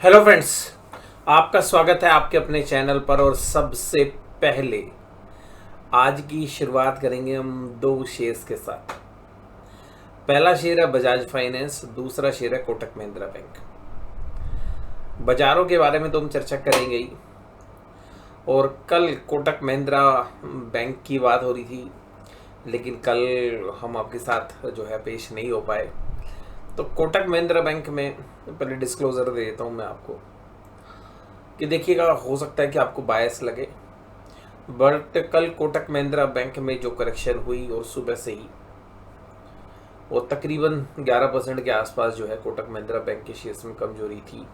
Hello friends, आपका स्वागत है आपके अपने चैनल पर। और सबसे पहले आज की शुरुआत करेंगे हम दो शेयर्स के साथ। पहला शेयर है बजाज फाइनेंस, दूसरा शेयर है कोटक महिंद्रा बैंक। बाजारों के बारे में तो हम चर्चा करेंगे ही। और कल कोटक महिंद्रा बैंक की बात हो रही थी, लेकिन कल हम आपके साथ जो है पेश नहीं हो पाए। तो कोटक महिंद्रा बैंक में पहले डिस्क्लोज़र दे देता हूँ मैं आपको कि देखिएगा, हो सकता है कि आपको बायस लगे, बट कल कोटक महिंद्रा बैंक में जो करेक्शन हुई और सुबह से ही वो तकरीबन 11% के आसपास जो है कोटक महिंद्रा बैंक के शेयर्स में कमजोरी थी।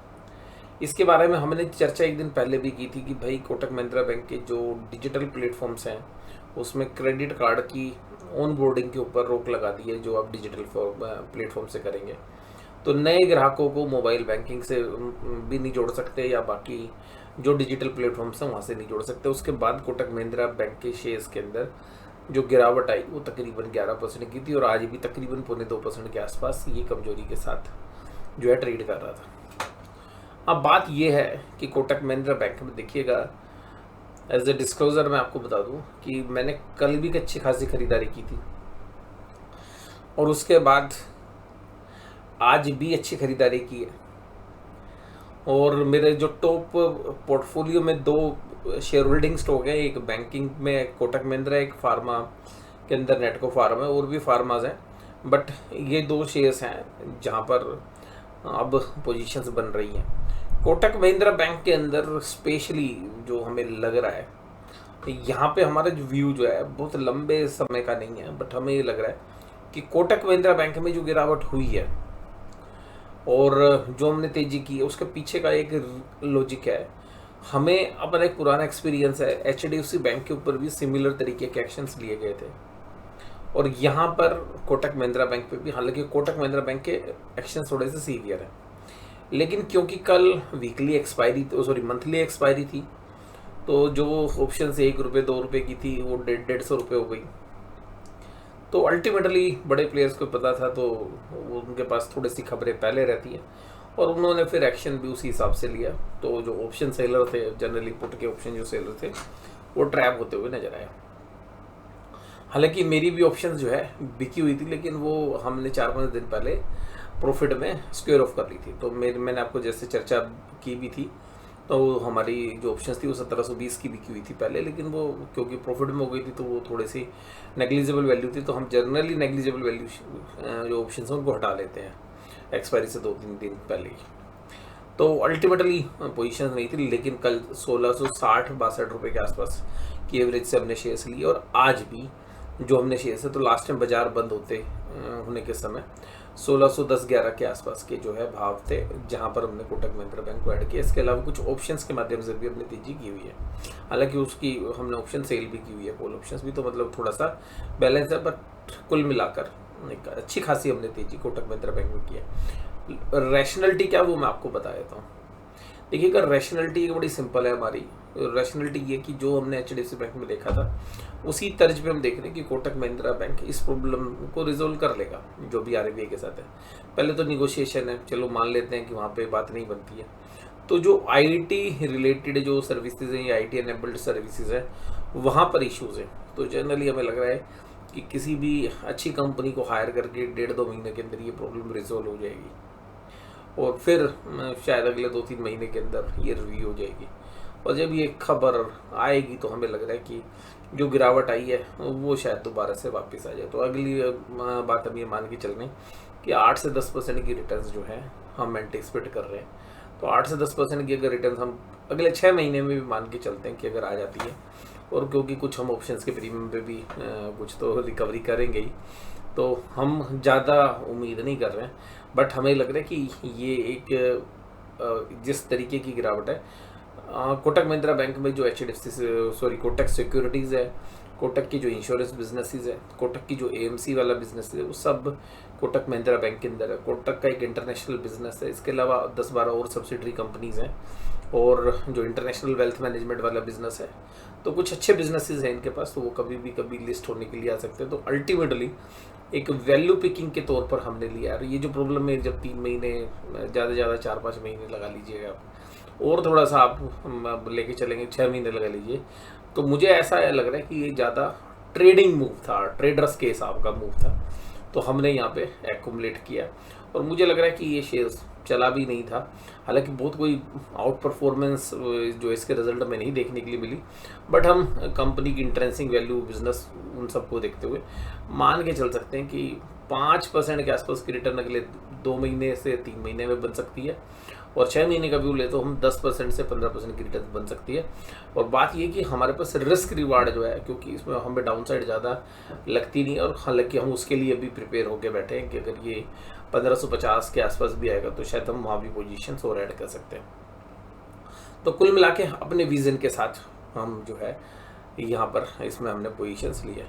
इसके बारे में हमने चर्चा एक दिन पहले भी की थी कि भाई कोटक महिंद्रा बैंक के जो डिजिटल प्लेटफॉर्म्स हैं उसमें क्रेडिट कार्ड की ऑन बोर्डिंग के ऊपर रोक लगा दी है, जो आप डिजिटल प्लेटफॉर्म से करेंगे तो नए ग्राहकों को मोबाइल बैंकिंग से भी नहीं जोड़ सकते, या बाकी जो डिजिटल प्लेटफॉर्म्स हैं वहाँ से नहीं जोड़ सकते। उसके बाद कोटक महिंद्रा बैंक के शेयर्स के अंदर जो गिरावट आई वो तकरीबन 11% की थी, और आज भी तकरीबन 0.25% के आसपास ये कमजोरी के साथ जो है ट्रेड कर रहा था। अब बात ये है कि कोटक महिंद्रा बैंक में देखिएगा, एज ए डिस्क्लोजर मैं आपको बता दूं कि मैंने कल भी अच्छी खासी खरीदारी की थी, और उसके बाद आज भी अच्छी खरीदारी की है। और मेरे जो टॉप पोर्टफोलियो में दो शेयर होल्डिंग स्टॉक है, एक बैंकिंग में कोटक महिंद्रा, एक फार्मा के अंदर नेटको फार्मा है, और भी फार्माज हैं, बट ये दो शेयर्स हैं जहाँ पर अब पोजीशंस बन रही हैं। कोटक महिंद्रा बैंक के अंदर स्पेशली जो हमें लग रहा है, यहाँ पे हमारा जो व्यू जो है बहुत लंबे समय का नहीं है, बट हमें ये लग रहा है कि कोटक महिंद्रा बैंक में जो गिरावट हुई है और जो हमने तेजी की है उसके पीछे का एक लॉजिक है। हमें अपना एक पुराना एक्सपीरियंस है, एचडीएफसी बैंक के ऊपर भी सिमिलर तरीके के एक्शंस लिए गए थे, और यहाँ पर कोटक महिंद्रा बैंक पे भी। हालांकि कोटक महिंद्रा बैंक के एक्शंस थोड़े से सीवियर हैं, लेकिन क्योंकि कल वीकली एक्सपायरी, मंथली एक्सपायरी थी, तो जो ऑप्शन 1 रुपये 2 रुपये की थी वो 150 रुपये हो गई। तो अल्टीमेटली बड़े प्लेयर्स को पता था, तो वो उनके पास थोड़ी सी खबरें पहले रहती हैं, और उन्होंने फिर एक्शन भी उसी हिसाब से लिया। तो जो ऑप्शन सेलर थे, जनरली पुट के ऑप्शन जो सेलर थे, वो ट्रैप होते हुए नजर आए। हालांकि मेरी भी ऑप्शन जो है बिकी हुई थी, लेकिन वो हमने 4-5 दिन पहले प्रॉफिट में स्क्वेयर ऑफ कर ली थी। तो मैंने आपको जैसे चर्चा की भी थी, तो हमारी जो ऑप्शंस थी वो 1720 की बिकी हुई थी पहले, लेकिन वो क्योंकि प्रॉफिट में हो गई थी तो वो थोड़ी सी नेग्लिजिबल वैल्यू थी। तो हम जनरली नेग्लिजिबल वैल्यू जो ऑप्शंस हैं उनको हटा लेते हैं एक्सपायरी से 2-3 दिन पहले ही। तो अल्टीमेटली पोजीशन नहीं थी, लेकिन कल 1660-62 रुपये के आसपास की एवरेज से हमने शेयर्स लिए। और आज भी जो हमने शेयर्स है, तो लास्ट टाइम बाजार बंद होने के समय 1610-11 के आसपास के जो है भाव थे, जहां पर हमने कोटक महिंद्रा बैंक को ऐड किया। इसके अलावा कुछ ऑप्शंस के माध्यम से भी हमने तेजी की हुई है। हालांकि उसकी हमने ऑप्शन सेल भी की हुई है, कॉल ऑप्शंस भी, तो मतलब थोड़ा सा बैलेंस है, बट कुल मिलाकर एक अच्छी खासी हमने तेजी कोटक महिंद्रा बैंक में की है। रैशनलिटी क्या, वो मैं आपको बता देता हूँ। देखिएगा, रैशनलिटी बड़ी सिंपल है हमारी। रैशनलिटी ये कि जो हमने एचडीएफसी बैंक में देखा था उसी तर्ज पे हम देख रहे हैं कि कोटक महिंद्रा बैंक इस प्रॉब्लम को रिजोल्व कर लेगा जो भी आरबीआई के साथ है। पहले तो निगोशिएशन है, चलो मान लेते हैं कि वहाँ पे बात नहीं बनती है। तो जो आईटी रिलेटेड जो सर्विसेज हैं या आईटी एनेबल्ड सर्विसेज हैं, वहाँ पर इश्यूज हैं। तो जनरली हमें लग रहा है कि किसी भी अच्छी कंपनी को हायर करके 1.5-2 महीने के अंदर ये प्रॉब्लम रिजोल्व हो जाएगी, और फिर शायद अगले 2-3 महीने के अंदर ये रिव्यू हो जाएगी। और जब ये खबर आएगी तो हमें लग रहा है कि जो गिरावट आई है वो शायद दोबारा से वापस आ जाए। तो अगली बात हम ये मान के चल रहे हैं कि 8 से 10% की रिटर्न्स जो है हम एंटिसिपेट कर रहे हैं। तो 8 से 10% की अगर रिटर्न हम अगले 6 महीने में भी मान के चलते हैं कि अगर आ जाती है, और क्योंकि कुछ हम ऑप्शंस के प्रीमियम पे भी कुछ तो रिकवरी करेंगे ही, तो हम ज़्यादा उम्मीद नहीं कर रहे हैं। बट हमें लग रहा है कि ये एक जिस तरीके की गिरावट है कोटक महिंद्रा बैंक में, जो कोटक सिक्योरिटीज़ है, कोटक की जो इंश्योरेंस बिजनेसेस है, कोटक की जो एएमसी वाला बिजनेस है, वो सब कोटक महिंद्रा बैंक के अंदर है। कोटक का एक इंटरनेशनल बिजनेस है, इसके अलावा 10-12 और सब्सिडरी कंपनीज हैं, और जो इंटरनेशनल वेल्थ मैनेजमेंट वाला बिजनेस है, तो कुछ अच्छे बिजनेसेस हैं इनके पास, तो वो कभी लिस्ट होने के लिए आ सकते हैं। तो अल्टीमेटली एक वैल्यू पिकिंग के तौर पर हमने लिया। और ये जो प्रॉब्लम है, जब 3 महीने ज़्यादा से ज़्यादा 4-5 महीने लगा लीजिएगा आप, और थोड़ा सा आप लेके चलेंगे 6 महीने लगा लीजिए, तो मुझे ऐसा लग रहा है कि ये ज़्यादा ट्रेडिंग मूव था, ट्रेडर्स के हिसाब का मूव था। तो हमने यहाँ पे एक्यूमुलेट किया और मुझे लग रहा है कि ये शेयर्स चला भी नहीं था। हालांकि बहुत कोई आउट परफॉर्मेंस जो इसके रिजल्ट में नहीं देखने के लिए मिली, बट हम कंपनी की इंट्रेंसिक वैल्यू, बिजनेस, उन सबको देखते हुए मान के चल सकते हैं कि 5% के आसपास की रिटर्न अगले 2 महीने से 3 महीने में बन सकती है। और 6 महीने का व्यू ले तो हम 10% से 15% की रिटर्न बन सकती है। और बात ये कि हमारे पास रिस्क रिवार्ड जो है, क्योंकि इसमें हमें डाउन साइड ज़्यादा लगती नहीं, और हालांकि हम उसके लिए अभी प्रिपेयर होकर बैठे हैं कि अगर ये 1550 के आसपास भी आएगा तो शायद हम वहाँ भी पोजीशन और ऐड कर सकते हैं। तो कुल मिला के अपने विजन के साथ हम जो है यहाँ पर इसमें हमने पोजीशंस लिए।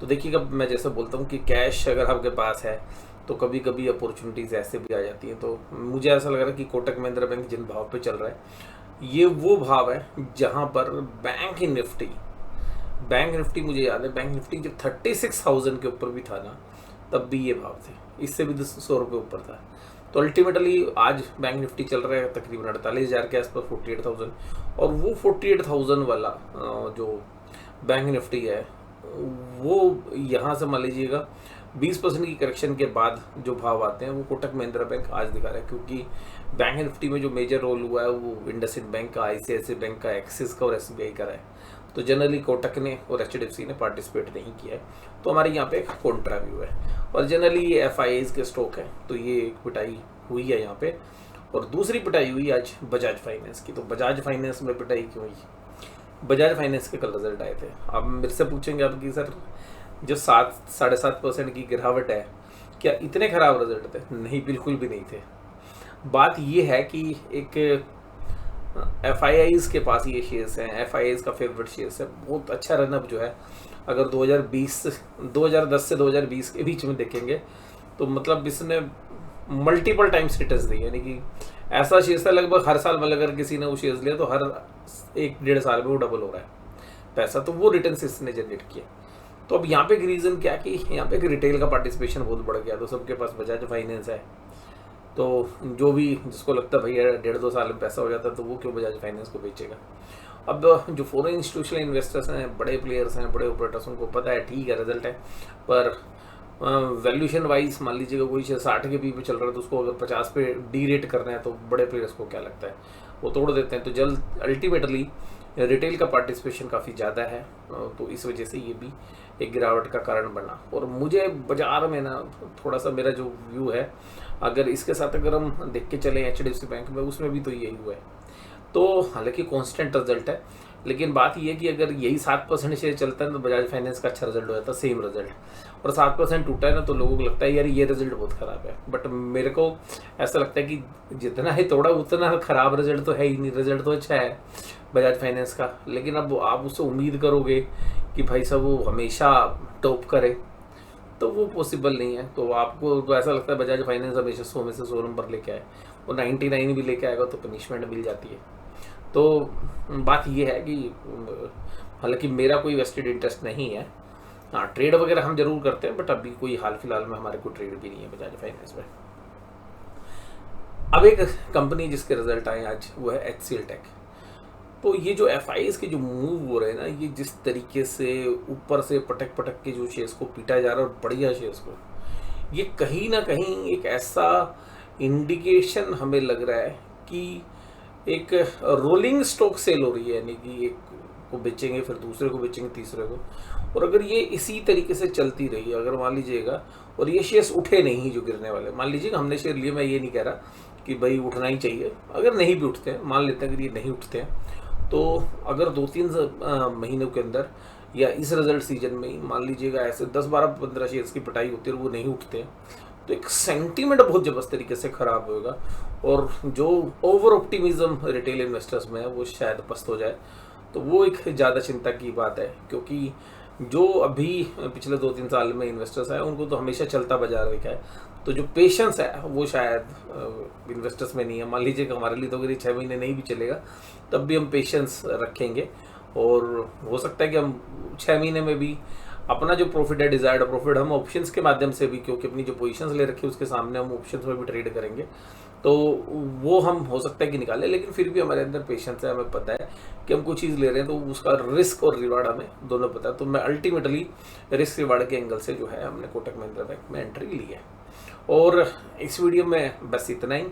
तो देखिएगा, मैं जैसे बोलता हूँ कि कैश अगर आपके पास है तो कभी कभी अपॉर्चुनिटीज़ ऐसे भी आ जाती हैं। तो मुझे ऐसा लग रहा है कि कोटक महिंद्रा बैंक जिन भाव पे चल रहा है, ये वो भाव है जहाँ पर बैंक निफ्टी मुझे याद है, बैंक निफ्टी जब 36,000 के ऊपर भी था ना, तब भी ये भाव थे, इससे भी 100 रुपये ऊपर था। तो अल्टीमेटली आज बैंक निफ्टी चल रहा है तकरीबन 48,000 के आसपास, 48,000। और वो 48,000 वाला जो बैंक निफ्टी है, वो यहाँ से मान लीजिएगा 20% की करेक्शन के बाद जो भाव आते हैं, वो कोटक महिंद्रा बैंक आज दिखा रहा है। क्योंकि बैंक निफ्टी में जो मेजर रोल हुआ है वो इंडसइंड बैंक का, आईसीआईसीआई बैंक का, एक्सिस का और एसबीआई का है। तो जनरली कोटक ने और एचडीएफसी ने पार्टिसिपेट नहीं किया है। तो हमारे यहाँ पे एक कॉन्ट्रा व्यू है। और जनरली ये एफआईआईज के स्टॉक है, तो ये एक पिटाई हुई है यहाँ पे। और दूसरी पिटाई हुई आज बजाज फाइनेंस की। तो बजाज फाइनेंस में पिटाई क्यों हुई? बजाज फाइनेंस के कल रिजल्ट आए थे। अब मेरे से पूछेंगे आप कि सर जो 7-7.5% की गिरावट है, क्या इतने खराब रिजल्ट थे? नहीं, बिल्कुल भी नहीं थे। बात ये है कि एक एफआईआईज के पास ये शेयर्स हैं, एफआईआईज का फेवरेट शेयर्स है। बहुत अच्छा रनअप जो है, अगर 2010 से 2020 के बीच में देखेंगे तो मतलब इसने मल्टीपल टाइम्स रिटर्न्स दी। यानी कि ऐसा शेयर्स है लगभग हर साल, मतलब अगर किसी ने वो शेयर्स लिया तो हर 1-1.5 साल में वो डबल हो रहा है पैसा। तो वो रिटर्न्स इसने जनरेट किया। तो अब यहाँ पे एक रीज़न क्या कि यहाँ पे एक रिटेल का पार्टिसिपेशन बहुत बढ़ गया। तो सबके पास बजाज फाइनेंस है, तो जो भी जिसको लगता है भैया 1.5-2 साल में पैसा हो जाता है, तो वो क्यों बजाज फाइनेंस को बेचेगा। अब जो फॉरेन इंस्टीट्यूशनल इन्वेस्टर्स हैं, बड़े प्लेयर्स हैं, बड़े ऑपरेटर्स, उनको पता है ठीक है रिजल्ट है, पर वैल्यूएशन वाइज मान लीजिएगा कोई 60 के पे चल रहा है, तो उसको अगर 50 पे डी रेट करना है तो बड़े प्लेयर्स को क्या लगता है, वो तोड़ देते हैं। तो जल्द अल्टीमेटली रिटेल का पार्टिसिपेशन काफ़ी ज़्यादा है, तो इस वजह से ये भी एक गिरावट का कारण बना। और मुझे बाजार में ना थोड़ा सा मेरा जो व्यू है, अगर इसके साथ अगर हम देख के चलें एचडीएफसी बैंक में, उसमें भी तो यही हुआ है। तो हालांकि कांस्टेंट रिजल्ट है, लेकिन बात यह है कि अगर यही 7% शेयर चलता है तो बजाज फाइनेंस का अच्छा रिजल्ट हो जाता है, सेम रिजल्ट। और 7% टूटा है ना, तो लोगों को लगता है यार ये रिजल्ट बहुत ख़राब है। बट मेरे को ऐसा लगता है कि जितना ही तोड़ा उतना ख़राब रिजल्ट तो है ही नहीं, रिजल्ट तो अच्छा है बजाज फाइनेंस का। लेकिन अब आप उससे उम्मीद करोगे कि भाई साहब वो हमेशा टॉप करे, तो वो पॉसिबल नहीं है। तो आपको तो ऐसा लगता है बजाज फाइनेंस हमेशा 100 में से 100 नंबर लेके आए, वो 99 भी लेके आएगा तो पनिशमेंट मिल जाती है। तो बात ये है कि हालांकि मेरा कोई वेस्टेड इंटरेस्ट नहीं है, हाँ ट्रेड वगैरह हम जरूर करते हैं, बट अभी कोई हाल फिलहाल में हमारे को ट्रेड भी नहीं है बजाज फाइनेंस में। अब एक कंपनी जिसके रिजल्ट आए आज, वो है एचसीएल टेक। तो ये जो एफआईआईज के जो मूव हो रहे हैं ना, ये जिस तरीके से ऊपर से पटक पटक के जो शेयर्स को पीटा जा रहा है, और बढ़िया शेयर्स को, ये कहीं ना कहीं एक ऐसा इंडिकेशन हमें लग रहा है कि एक रोलिंग स्टॉक सेल हो रही है। यानी कि एक को बेचेंगे, फिर दूसरे को बेचेंगे, तीसरे को। और अगर ये इसी तरीके से चलती रही, अगर मान लीजिएगा और ये शेयर्स उठे नहीं जो गिरने वाले, मान लीजिएगा हमने शेयर लिए, मैं ये नहीं कह रहा कि भाई उठना ही चाहिए, अगर नहीं भी उठते हैं, मान लेते हैं अगर ये नहीं उठते हैं, तो अगर 2-3 महीनों के अंदर या इस रिजल्ट सीजन में ही मान लीजिएगा ऐसे 10-12-15 शेयर्स की पिटाई होती है और वो नहीं उठते हैं, तो एक सेंटीमेंट बहुत जबरदस्त तरीके से खराब होगा। और जो ओवर ऑप्टिमिज्म रिटेल इन्वेस्टर्स में है वो शायद पस्त हो जाए। तो वो एक ज़्यादा चिंता की बात है, क्योंकि जो अभी पिछले 2-3 साल में इन्वेस्टर्स आए उनको तो हमेशा चलता बाजार दिखा है। तो जो पेशेंस है वो शायद इन्वेस्टर्स में नहीं है। मान लीजिए कि हमारे लिए तो अगर 6 महीने नहीं भी चलेगा तब भी हम पेशेंस रखेंगे, और हो सकता है कि हम 6 महीने में भी अपना जो प्रॉफिट है, डिजायर्ड प्रॉफिट, हम ऑप्शंस के माध्यम से भी, क्योंकि अपनी जो पोजीशंस ले रखी है उसके सामने हम ऑप्शंस में भी ट्रेड करेंगे, तो वो हम हो सकता है कि निकालें। लेकिन फिर भी हमारे अंदर पेशेंस है, हमें पता है कि हम कोई चीज़ ले रहे हैं तो उसका रिस्क और रिवार्ड हमें दोनों पता है। तो मैं अल्टीमेटली रिस्क रिवार्ड के एंगल से जो है हमने कोटक महिंद्रा बैंक में एंट्री ली है। और इस वीडियो में बस इतना ही।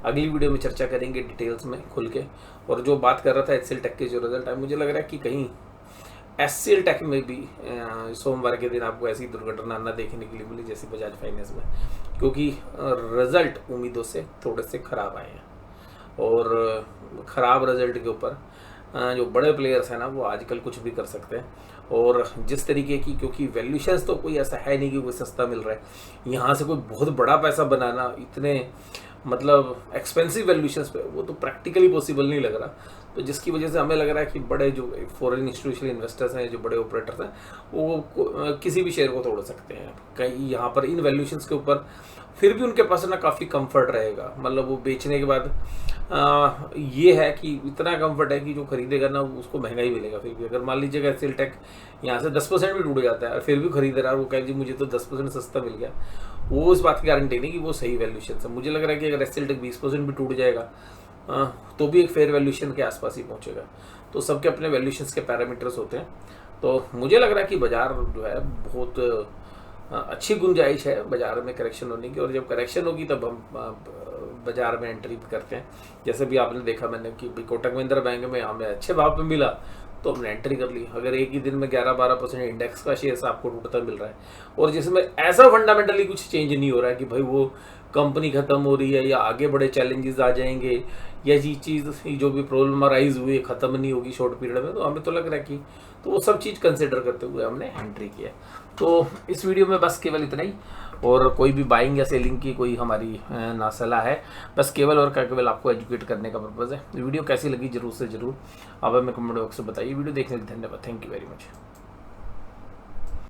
अगली वीडियो में चर्चा करेंगे डिटेल्स में खुल के। और जो बात कर रहा था एचसीएल टेक के जो रिजल्ट है, मुझे लग रहा है कि कहीं एचसीएल टेक में भी सोमवार के दिन आपको ऐसी दुर्घटना न देखने के लिए मिली जैसी बजाज फाइनेंस में, क्योंकि रिजल्ट उम्मीदों से थोड़े से खराब आए हैं। और ख़राब रिजल्ट के ऊपर जो बड़े प्लेयर्स हैं ना वो आजकल कुछ भी कर सकते हैं। और जिस तरीके की, क्योंकि वैल्यूशंस तो कोई ऐसा है नहीं कि कोई सस्ता मिल रहा है, यहाँ से कोई बहुत बड़ा पैसा बनाना इतने मतलब एक्सपेंसिव वैल्यूशंस पे, वो तो प्रैक्टिकली पॉसिबल नहीं लग रहा। तो जिसकी वजह से हमें लग रहा है कि बड़े जो फॉरेन इंस्टीट्यूशनल इन्वेस्टर्स हैं, जो बड़े ऑपरेटर्स हैं, वो किसी भी शेयर को तोड़ सकते हैं कहीं यहाँ पर इन वैल्यूशंस के ऊपर। फिर भी उनके पास ना काफ़ी कंफर्ट रहेगा, मतलब वो बेचने के बाद ये है कि इतना कंफर्ट है कि जो खरीदेगा ना उसको महंगा ही मिलेगा। फिर भी अगर मान लीजिएगा एचसीएल टेक यहाँ से 10% भी टूट जाता है और फिर भी खरीद रहा है, वो कहे जी मुझे तो 10% सस्ता मिल गया, वो इस बात की गारंटी नहीं कि वो सही वैल्यूशन है। मुझे लग रहा है कि अगर एचसीएल टेक 20% भी टूट जाएगा तो भी एक फेयर वैल्यूशन के आसपास ही पहुँचेगा। तो सबके अपने वैल्यूशंस के पैरामीटर्स होते हैं। तो मुझे लग रहा है कि बाजार जो है बहुत अच्छी गुंजाइश है बाजार में करेक्शन होने की, और जब करेक्शन होगी तब हम बाजार में एंट्री भी करते हैं। जैसे भी आपने देखा मैंने कि कोटक महिंद्रा बैंक में हमें अच्छे भाव पे मिला तो हमने एंट्री कर ली। अगर एक ही दिन में 11-12% इंडेक्स का शेयर आपको टूटता मिल रहा है, और जिसमें ऐसा फंडामेंटली कुछ चेंज नहीं हो रहा है कि भाई वो कंपनी खत्म हो रही है या आगे बड़े चैलेंजेस आ जाएंगे या ये चीज़ जो भी प्रॉब्लम राइज हुई खत्म नहीं होगी शॉर्ट पीरियड में, तो हमें तो लग रहा है कि तो वो सब चीज़ कंसिडर करते हुए हमने एंट्री किया। तो इस वीडियो में बस केवल इतना ही, और कोई भी बाइंग या सेलिंग की कोई हमारी ना सलाह है, बस केवल और केवल आपको एजुकेट करने का पर्पज़ है। वीडियो कैसी लगी जरूर से जरूर आप हमें कमेंट बॉक्स में बताइए। वीडियो देखने के लिए धन्यवाद। Thank you very much.